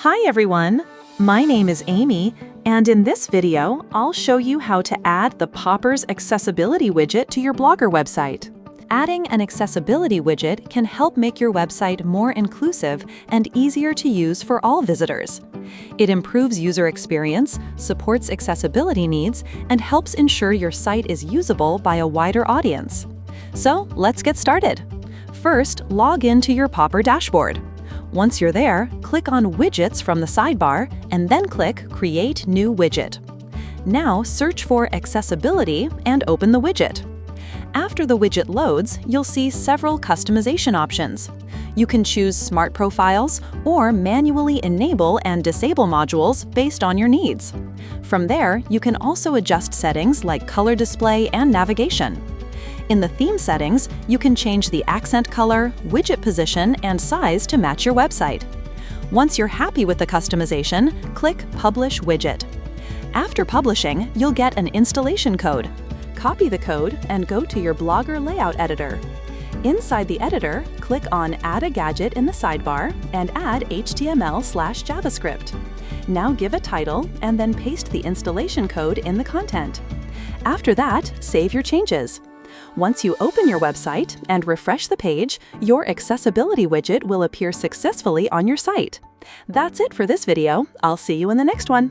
Hi everyone! My name is Amy, and in this video, I'll show you how to add the Poppers Accessibility widget to your Blogger website. Adding an accessibility widget can help make your website more inclusive and easier to use for all visitors. It improves user experience, supports accessibility needs, and helps ensure your site is usable by a wider audience. So let's get started. First, log into your Popper dashboard. Once you're there, click on Widgets from the sidebar and then click Create New Widget. Now search for Accessibility and open the widget. After the widget loads, you'll see several customization options. You can choose Smart Profiles or manually enable and disable modules based on your needs. From there, you can also adjust settings like color display and navigation. In the theme settings, you can change the accent color, widget position, and size to match your website. Once you're happy with the customization, click Publish Widget. After publishing, you'll get an installation code. Copy the code and go to your Blogger layout editor. Inside the editor, click on Add a Gadget in the sidebar and add HTML/JavaScript. Now give a title and then paste the installation code in the content. After that, save your changes. Once you open your website and refresh the page, your accessibility widget will appear successfully on your site. That's it for this video. I'll see you in the next one.